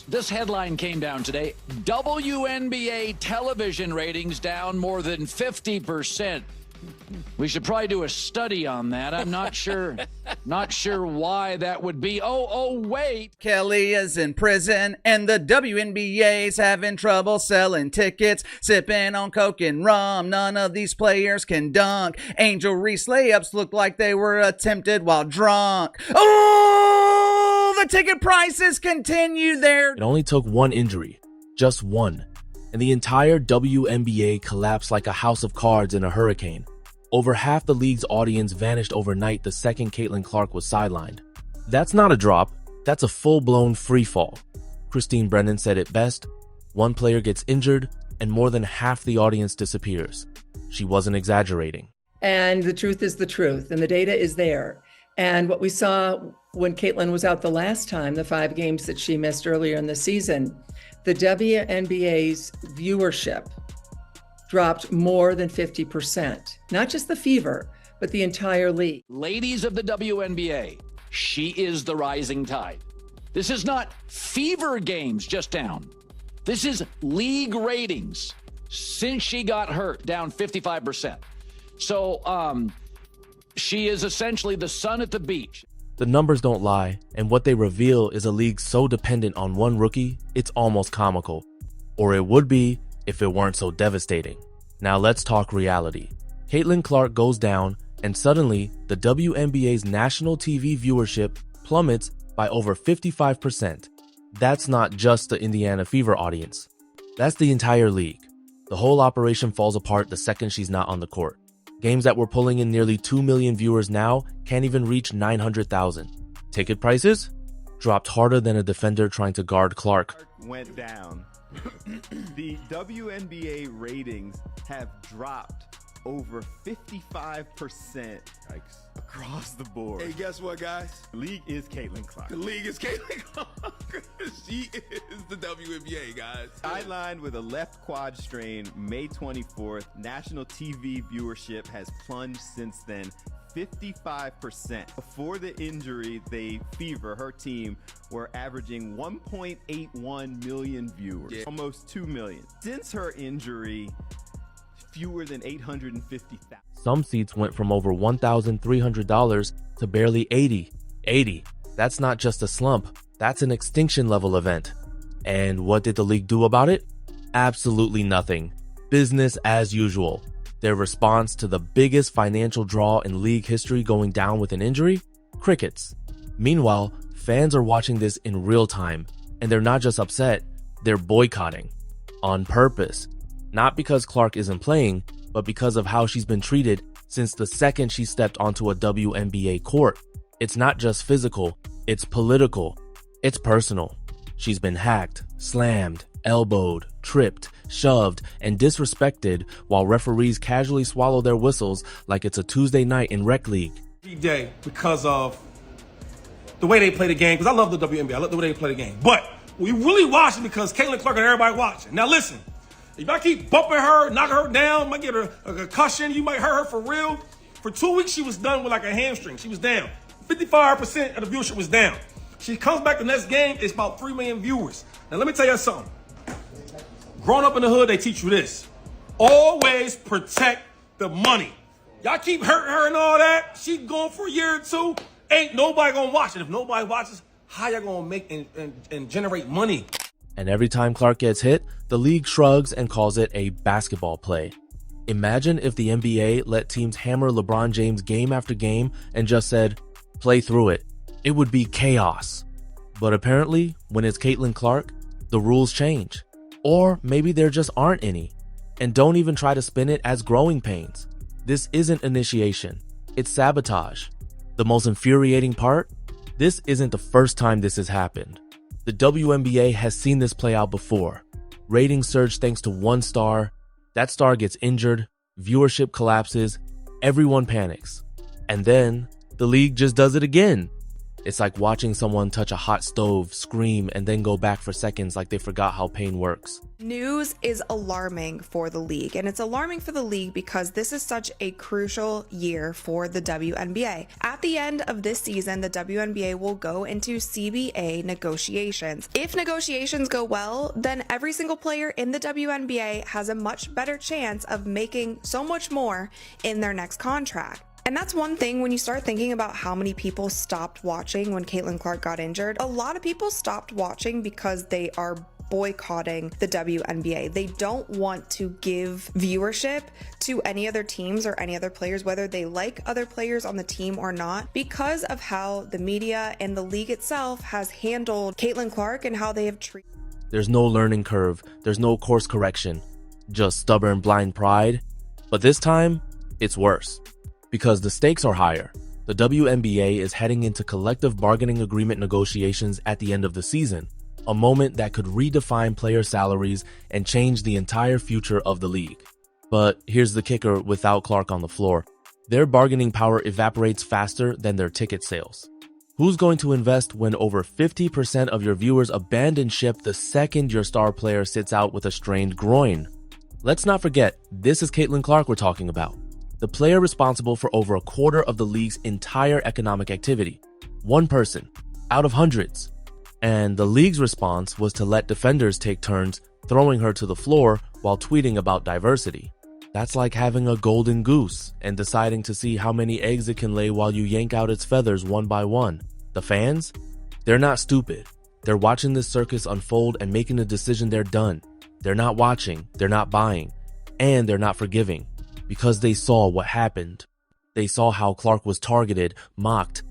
This headline came down today. WNBA television ratings down more than 50%. We should probably do a study on that. I'm not sure why that would be. Oh, wait. Kelly is in prison and the WNBA's having trouble selling tickets, sipping on coke and rum. None of these players can dunk. Angel Reese layups look like they were attempted while drunk. Oh, the ticket prices continue there. It only took one injury, just one, and the entire WNBA collapsed like a house of cards in a hurricane. Over half the league's audience vanished overnight the second Caitlin Clark was sidelined. That's not a drop, that's a full-blown freefall. Christine Brennan said it best: one player gets injured and more than half the audience disappears. She wasn't exaggerating. And the truth is the truth, and the data is there. And what we saw when Caitlin was out the last time, the 5 games that she missed earlier in the season, the WNBA's viewership dropped more than 50%. Not just the Fever, but the entire league. Ladies of the WNBA, she is the rising tide. This is not Fever games just down. This is league ratings since she got hurt, down 55%. So she is essentially the sun at the beach. The numbers don't lie, and what they reveal is a league so dependent on one rookie, it's almost comical. Or it would be if it weren't so devastating. Now let's talk reality. Caitlin Clark goes down, and suddenly the WNBA's national TV viewership plummets by over 55%. That's not just the Indiana Fever audience. That's the entire league. The whole operation falls apart the second she's not on the court. Games that were pulling in nearly 2 million viewers now can't even reach 900,000. Ticket prices dropped harder than a defender trying to guard Clark. Went down. The WNBA ratings have dropped over 55% across the board. Hey, guess what, guys? The league is Caitlin Clark. The league is Caitlin Clark. She is the WNBA, guys. Sidelined with a left quad strain May 24th. National TV viewership has plunged since then 55%. Before the injury, they Fever, her team, were averaging 1.81 million viewers, almost 2 million. Since her injury, fewer than 850,000. Some seats went from over $1,300 to barely $80. That's not just a slump, that's an extinction level event. And what did the league do about it? Absolutely nothing. Business as usual. Their response to the biggest financial draw in league history going down with an injury? Crickets. Meanwhile, fans are watching this in real time, and they're not just upset, they're boycotting. On purpose. Not because Clark isn't playing, but because of how she's been treated since the second she stepped onto a WNBA court. It's not just physical, it's political, it's personal. She's been hacked, slammed, elbowed, tripped, shoved, and disrespected while referees casually swallow their whistles like it's a Tuesday night in rec league. Every day because of the way they play the game, because I love the WNBA, I love the way they play the game. But we really watch it because Caitlin Clark and everybody watching. Now listen, if I keep bumping her, knocking her down, might get her a concussion, you might hurt her for real. For 2 weeks, she was done with like a hamstring. She was down. 55% of the viewership was down. She comes back the next game, it's about 3 million viewers. Now let me tell you something. Growing up in the hood, they teach you this. Always protect the money. Y'all keep hurting her and all that. She going for a year or two. Ain't nobody gonna watch it. If nobody watches, how y'all gonna make and generate money? And every time Clark gets hit, the league shrugs and calls it a basketball play. Imagine if the NBA let teams hammer LeBron James game after game and just said, play through it. It would be chaos. But apparently, when it's Caitlin Clark, the rules change. Or maybe there just aren't any. And don't even try to spin it as growing pains. This isn't initiation. It's sabotage. The most infuriating part? This isn't the first time this has happened. The WNBA has seen this play out before. Ratings surge thanks to one star. That star gets injured. Viewership collapses. Everyone panics. And then the league just does it again. It's like watching someone touch a hot stove, scream, and then go back for seconds like they forgot how pain works. News is alarming for the league, and it's alarming for the league because this is such a crucial year for the WNBA. At the end of this season, the WNBA will go into CBA negotiations. If negotiations go well, then every single player in the WNBA has a much better chance of making so much more in their next contract. And that's one thing when you start thinking about how many people stopped watching when Caitlin Clark got injured. A lot of people stopped watching because they are boycotting the WNBA. They don't want to give viewership to any other teams or any other players, whether they like other players on the team or not, because of how the media and the league itself has handled Caitlin Clark and how they have treated. There's no learning curve. There's no course correction. Just stubborn, blind pride. But this time, it's worse. Because the stakes are higher. The WNBA is heading into collective bargaining agreement negotiations at the end of the season, a moment that could redefine player salaries and change the entire future of the league. But here's the kicker without Clark on the floor. Their bargaining power evaporates faster than their ticket sales. Who's going to invest when over 50% of your viewers abandon ship the second your star player sits out with a strained groin? Let's not forget, this is Caitlin Clark we're talking about. The player responsible for over a quarter of the league's entire economic activity. One person, out of hundreds. And the league's response was to let defenders take turns throwing her to the floor while tweeting about diversity. That's like having a golden goose and deciding to see how many eggs it can lay while you yank out its feathers one by one. The fans? They're not stupid. They're watching this circus unfold and making a decision they're done. They're not watching, they're not buying, and they're not forgiving. Because they saw what happened. They saw how Clark was targeted, mocked,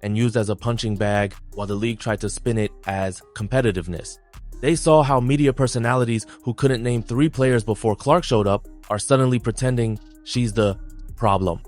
and used as a punching bag while the league tried to spin it as competitiveness. They saw how media personalities who couldn't name 3 players before Clark showed up are suddenly pretending she's the problem.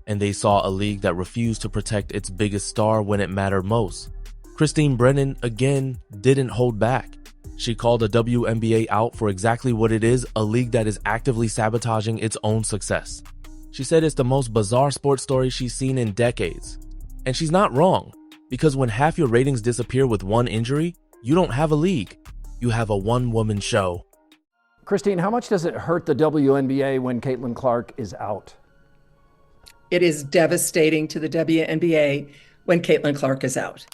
And they saw a league that refused to protect its biggest star when it mattered most. Brennan, again, didn't hold back. She called the WNBA out for exactly what it is, a league that is actively sabotaging its own success. She said it's the most bizarre sports story she's seen in decades. And she's not wrong, because when half your ratings disappear with one injury, you don't have a league. You have a one-woman show. Christine, how much does it hurt the WNBA when Caitlin Clark is out? It is devastating to the WNBA when Caitlin Clark is out.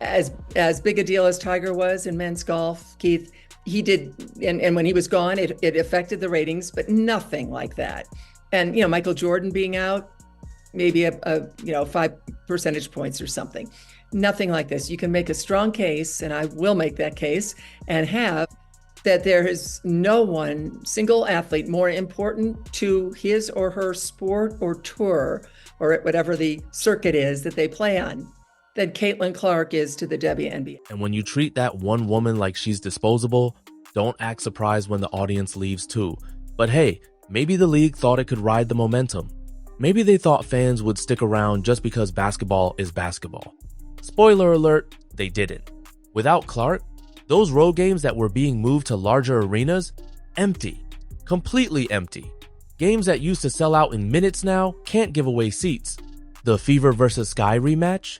As big a deal as Tiger was in men's golf, Keith, he did, and when he was gone, it affected the ratings, but nothing like that. And, Michael Jordan being out, maybe a 5 percentage points or something. Nothing like this. You can make a strong case, and I will make that case, and have that there is no one single athlete more important to his or her sport or tour or whatever the circuit is that they play on than Caitlin Clark is to the WNBA. And when you treat that one woman like she's disposable, don't act surprised when the audience leaves too. But hey, maybe the league thought it could ride the momentum. Maybe they thought fans would stick around just because basketball is basketball. Spoiler alert, they didn't. Without Clark, those road games that were being moved to larger arenas, empty. Completely empty. Games that used to sell out in minutes now can't give away seats. The Fever vs. Sky rematch?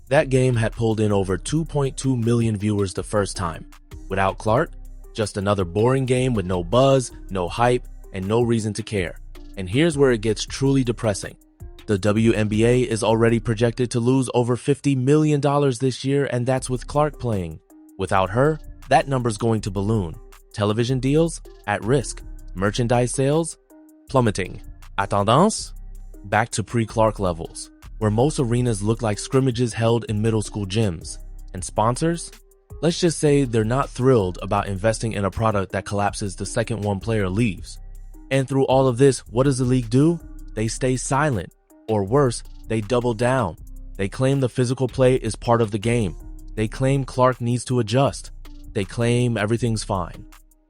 That game had pulled in over 2.2 million viewers the first time. Without Clark, just another boring game with no buzz, no hype, and no reason to care. And here's where it gets truly depressing. The WNBA is already projected to lose over $50 million this year, and that's with Clark playing. Without her, that number's going to balloon. Television deals? At risk. Merchandise sales? Plummeting. Attendance? Back to pre-Clark levels, where most arenas look like scrimmages held in middle school gyms. And sponsors? Let's just say they're not thrilled about investing in a product that collapses the second one player leaves. And through all of this, what does the league do? They stay silent. Or worse, they double down. They claim the physical play is part of the game. They claim Clark needs to adjust. They claim everything's fine.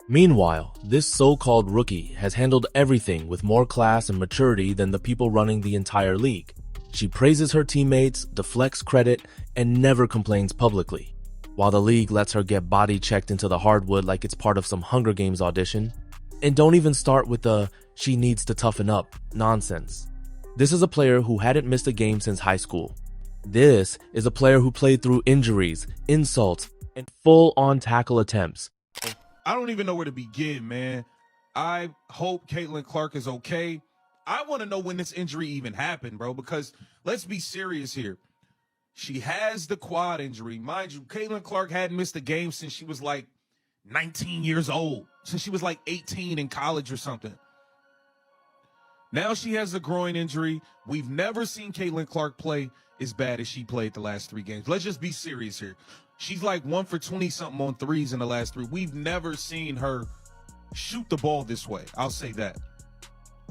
Meanwhile, this so-called rookie has handled everything with more class and maturity than the people running the entire league. She praises her teammates, deflects credit, and never complains publicly, while the league lets her get body checked into the hardwood like it's part of some Hunger Games audition. And don't even start with the "she needs to toughen up" nonsense. This is a player who hadn't missed a game since high school. This is a player who played through injuries, insults, and full-on tackle attempts. I don't even know where to begin, man. I hope Caitlin Clark is okay. I want to know when this injury even happened, bro, because let's be serious here. She has the quad injury. Mind you, Caitlin Clark hadn't missed a game since she was like 19 years old, since she was like 18 in college or something. Now she has a groin injury. We've never seen Caitlin Clark play as bad as she played the last 3 games. Let's just be serious here. She's like 1 for 20-something on threes in the last 3. We've never seen her shoot the ball this way. I'll say that.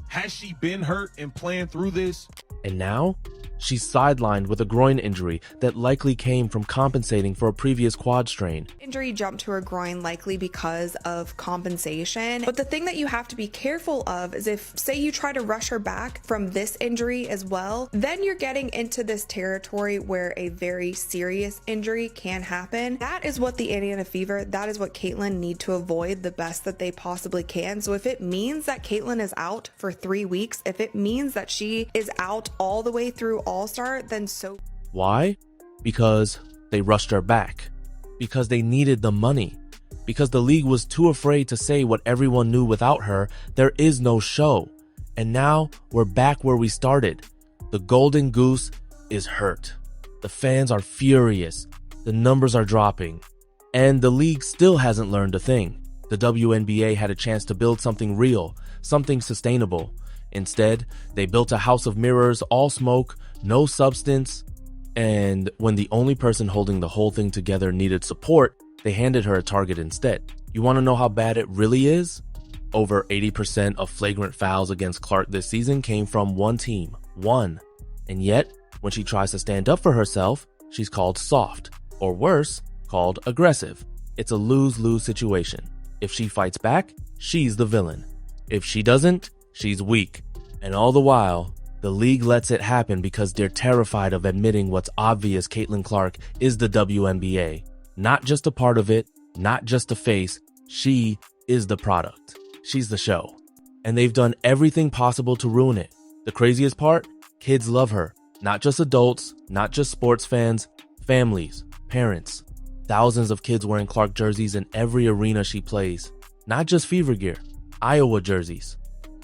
Has she been hurt and playing through this? And now, she's sidelined with a groin injury that likely came from compensating for a previous quad strain. Injury jumped to her groin likely because of compensation. But the thing that you have to be careful of is if, say, you try to rush her back from this injury as well, then you're getting into this territory where a very serious injury can happen. That is what the Indiana Fever, that is what Caitlin need to avoid the best that they possibly can. So if it means that Caitlin is out for 3 weeks, if it means that she is out all the way through All-Star, then so. Why? Because they rushed her back. Because they needed the money. Because the league was too afraid to say what everyone knew without her. There is no show. And now we're back where we started. The Golden Goose is hurt. The fans are furious. The numbers are dropping. And the league still hasn't learned a thing. The WNBA had a chance to build something real, something sustainable. Instead, they built a house of mirrors, all smoke, no substance, and when the only person holding the whole thing together needed support, they handed her a target instead. You want to know how bad it really is? Over 80% of flagrant fouls against Clark this season came from one team. One. And yet, when she tries to stand up for herself, she's called soft, or worse, called aggressive. It's a lose-lose situation. If she fights back, she's the villain. If she doesn't, she's weak. And all the while, the league lets it happen because they're terrified of admitting what's obvious. Caitlin Clark is the WNBA. Not just a part of it, not just a face. She is the product. She's the show. And they've done everything possible to ruin it. The craziest part? Kids love her. Not just adults, not just sports fans, families, parents. Thousands of kids wearing Clark jerseys in every arena she plays. Not just Fever gear, Iowa jerseys.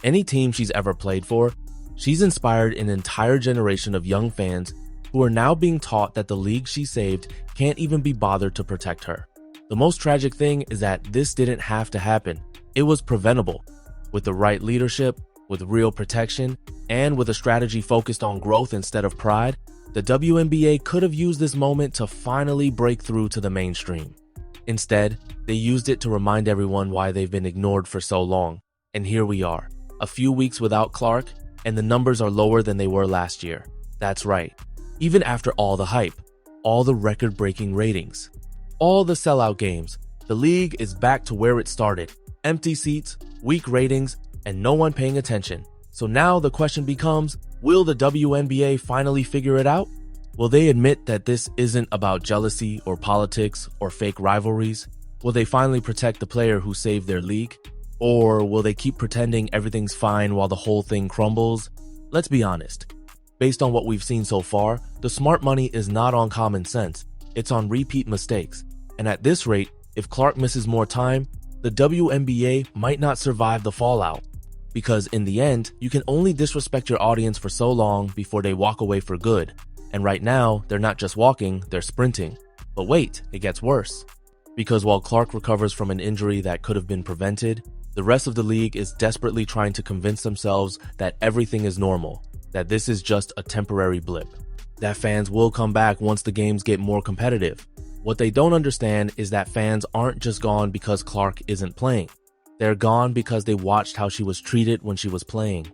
Any team she's ever played for, she's inspired an entire generation of young fans who are now being taught that the league she saved can't even be bothered to protect her. The most tragic thing is that this didn't have to happen. It was preventable. With the right leadership, with real protection, and with a strategy focused on growth instead of pride, the WNBA could have used this moment to finally break through to the mainstream. Instead, they used it to remind everyone why they've been ignored for so long. And here we are, a few weeks without Clark, and the numbers are lower than they were last year. That's right. Even after all the hype, all the record-breaking ratings, all the sellout games, the league is back to where it started. Empty seats, weak ratings, and no one paying attention. So now the question becomes, will the WNBA finally figure it out? Will they admit that this isn't about jealousy or politics or fake rivalries? Will they finally protect the player who saved their league? Or will they keep pretending everything's fine while the whole thing crumbles? Let's be honest. Based on what we've seen so far, the smart money is not on common sense. It's on repeat mistakes. And at this rate, if Clark misses more time, the WNBA might not survive the fallout. Because in the end, you can only disrespect your audience for so long before they walk away for good. And right now, they're not just walking, they're sprinting. But wait, it gets worse. Because while Clark recovers from an injury that could have been prevented, the rest of the league is desperately trying to convince themselves that everything is normal, that this is just a temporary blip, that fans will come back once the games get more competitive. What they don't understand is that fans aren't just gone because Clark isn't playing. They're gone because they watched how she was treated when she was playing.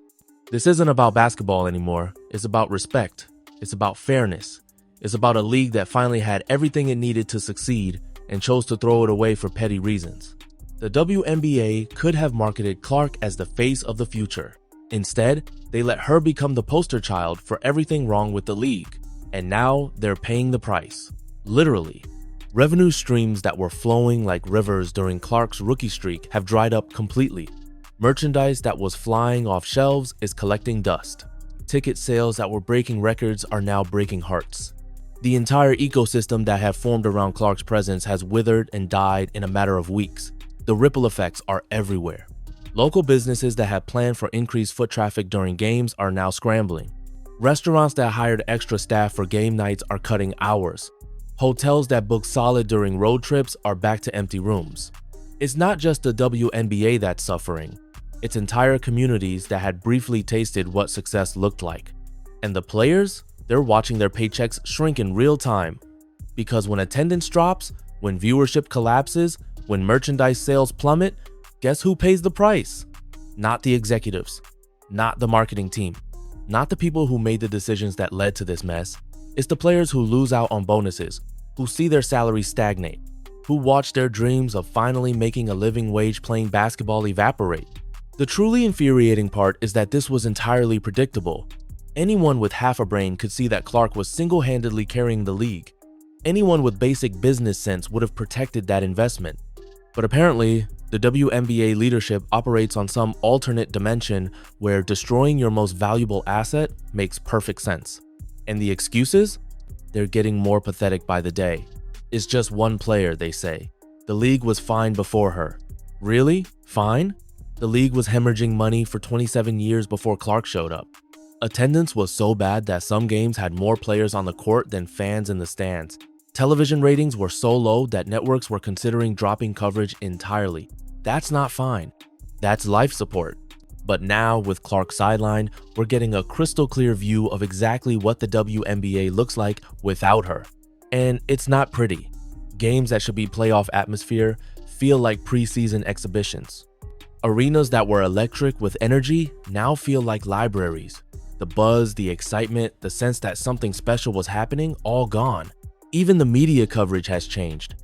This isn't about basketball anymore. It's about respect. It's about fairness. It's about a league that finally had everything it needed to succeed and chose to throw it away for petty reasons. The WNBA could have marketed Clark as the face of the future. Instead, they let her become the poster child for everything wrong with the league. And now they're paying the price. Literally. Revenue streams that were flowing like rivers during Clark's rookie streak have dried up completely. Merchandise that was flying off shelves is collecting dust. Ticket sales that were breaking records are now breaking hearts. The entire ecosystem that had formed around Clark's presence has withered and died in a matter of weeks. The ripple effects are everywhere. Local businesses that had planned for increased foot traffic during games are now scrambling. Restaurants that hired extra staff for game nights are cutting hours. Hotels that booked solid during road trips are back to empty rooms. It's not just the WNBA that's suffering. It's entire communities that had briefly tasted what success looked like. And the players? They're watching their paychecks shrink in real time. Because when attendance drops, when viewership collapses, when merchandise sales plummet, guess who pays the price? Not the executives, not the marketing team, not the people who made the decisions that led to this mess. It's the players who lose out on bonuses, who see their salaries stagnate, who watch their dreams of finally making a living wage playing basketball evaporate. The truly infuriating part is that this was entirely predictable. Anyone with half a brain could see that Clark was single-handedly carrying the league. Anyone with basic business sense would have protected that investment. But apparently, the WNBA leadership operates on some alternate dimension where destroying your most valuable asset makes perfect sense. And the excuses? They're getting more pathetic by the day. It's just one player, they say. The league was fine before her. Really? Fine? The league was hemorrhaging money for 27 years before Clark showed up. Attendance was so bad that some games had more players on the court than fans in the stands. Television ratings were so low that networks were considering dropping coverage entirely. That's not fine. That's life support. But now, with Clark sidelined, we're getting a crystal clear view of exactly what the WNBA looks like without her. And it's not pretty. Games that should be playoff atmosphere feel like preseason exhibitions. Arenas that were electric with energy now feel like libraries. The buzz, the excitement, the sense that something special was happening, all gone. Even the media coverage has changed.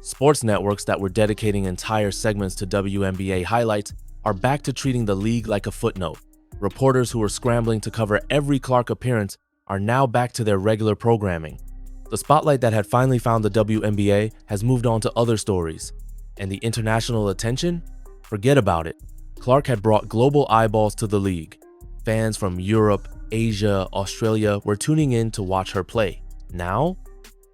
Sports networks that were dedicating entire segments to WNBA highlights are back to treating the league like a footnote. Reporters who were scrambling to cover every Clark appearance are now back to their regular programming. The spotlight that had finally found the WNBA has moved on to other stories. And the international attention? Forget about it. Clark had brought global eyeballs to the league. Fans from Europe, Asia, Australia were tuning in to watch her play. Now,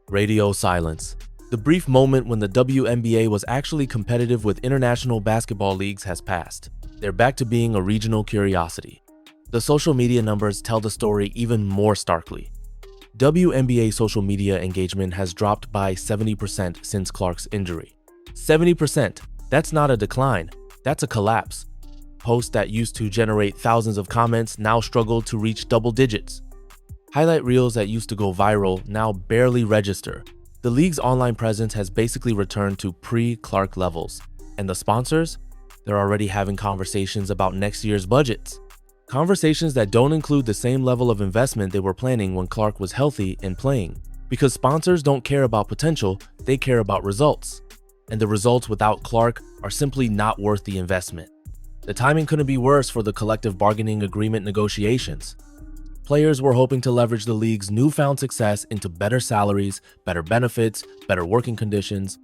radio silence. The brief moment when the WNBA was actually competitive with international basketball leagues has passed. They're back to being a regional curiosity. The social media numbers tell the story even more starkly. WNBA social media engagement has dropped by 70% since Clark's injury. 70%. That's not a decline. That's a collapse. Posts that used to generate thousands of comments now struggle to reach double digits. Highlight reels that used to go viral now barely register. The league's online presence has basically returned to pre-Clark levels. And the sponsors? They're already having conversations about next year's budgets. Conversations that don't include the same level of investment they were planning when Clark was healthy and playing. Because sponsors don't care about potential, they care about results. And the results without Clark are simply not worth the investment. The timing couldn't be worse for the collective bargaining agreement negotiations. Players were hoping to leverage the league's newfound success into better salaries, better benefits, better working conditions.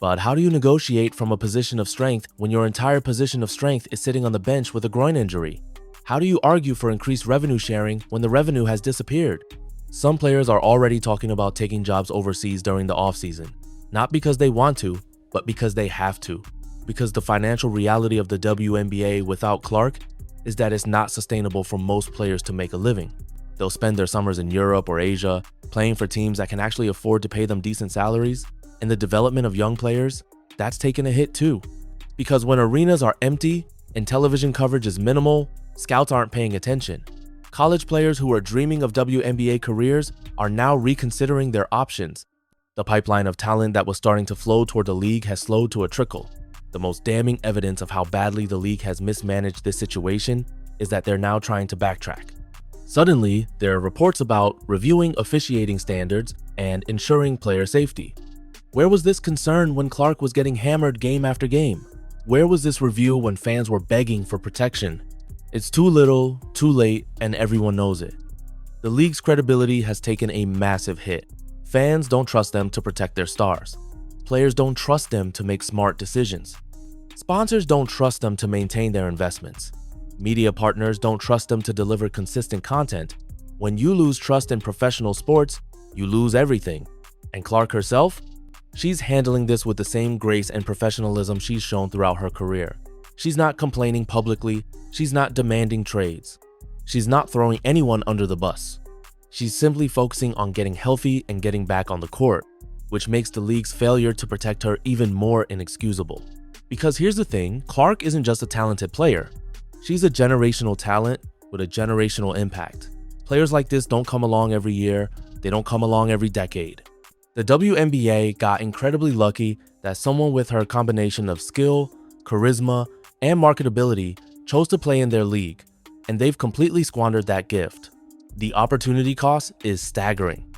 But how do you negotiate from a position of strength when your entire position of strength is sitting on the bench with a groin injury? How do you argue for increased revenue sharing when the revenue has disappeared? Some players are already talking about taking jobs overseas during the offseason, not because they want to, but because they have to. Because the financial reality of the WNBA without Clark is that it's not sustainable for most players to make a living. They'll spend their summers in Europe or Asia, playing for teams that can actually afford to pay them decent salaries, and the development of young players, that's taken a hit too. Because when arenas are empty and television coverage is minimal, scouts aren't paying attention. College players who are dreaming of WNBA careers are now reconsidering their options. The pipeline of talent that was starting to flow toward the league has slowed to a trickle. The most damning evidence of how badly the league has mismanaged this situation is that they're now trying to backtrack. Suddenly, there are reports about reviewing officiating standards and ensuring player safety. Where was this concern when Clark was getting hammered game after game? Where was this review when fans were begging for protection? It's too little, too late, and everyone knows it. The league's credibility has taken a massive hit. Fans don't trust them to protect their stars. Players don't trust them to make smart decisions. Sponsors don't trust them to maintain their investments. Media partners don't trust them to deliver consistent content. When you lose trust in professional sports, you lose everything. And Clark herself? She's handling this with the same grace and professionalism she's shown throughout her career. She's not complaining publicly, she's not demanding trades. She's not throwing anyone under the bus. She's simply focusing on getting healthy and getting back on the court, which makes the league's failure to protect her even more inexcusable. Because here's the thing, Clark isn't just a talented player. She's a generational talent with a generational impact. Players like this don't come along every year, they don't come along every decade. The WNBA got incredibly lucky that someone with her combination of skill, charisma, and marketability chose to play in their league, and they've completely squandered that gift. The opportunity cost is staggering.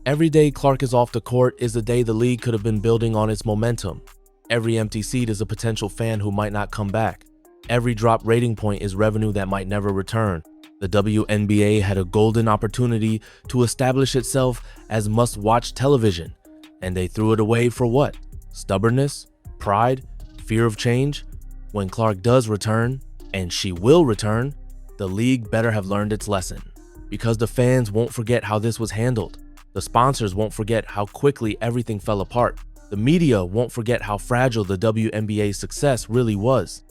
Every day Clark is off the court is the day the league could have been building on its momentum. Every empty seat is a potential fan who might not come back. Every drop rating point is revenue that might never return. The WNBA had a golden opportunity to establish itself as must-watch television, and they threw it away for what? Stubbornness? Pride? Fear of change? When Clark does return, and she will return, the league better have learned its lesson. Because the fans won't forget how this was handled. The sponsors won't forget how quickly everything fell apart. The media won't forget how fragile the WNBA's success really was.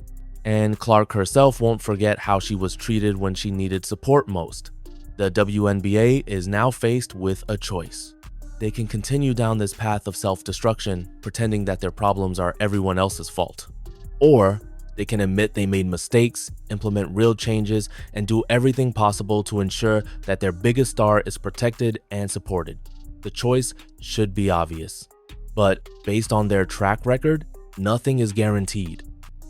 And Clark herself won't forget how she was treated when she needed support most. The WNBA is now faced with a choice. They can continue down this path of self-destruction, pretending that their problems are everyone else's fault. Or they can admit they made mistakes, implement real changes, and do everything possible to ensure that their biggest star is protected and supported. The choice should be obvious. But based on their track record, nothing is guaranteed.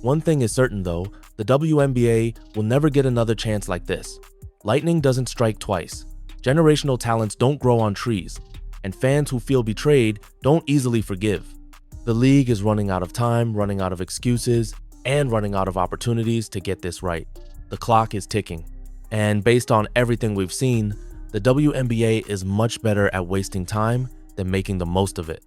One thing is certain though, the WNBA will never get another chance like this. Lightning doesn't strike twice. Generational talents don't grow on trees, and fans who feel betrayed don't easily forgive. The league is running out of time, running out of excuses, and running out of opportunities to get this right. The clock is ticking. And based on everything we've seen, the WNBA is much better at wasting time than making the most of it.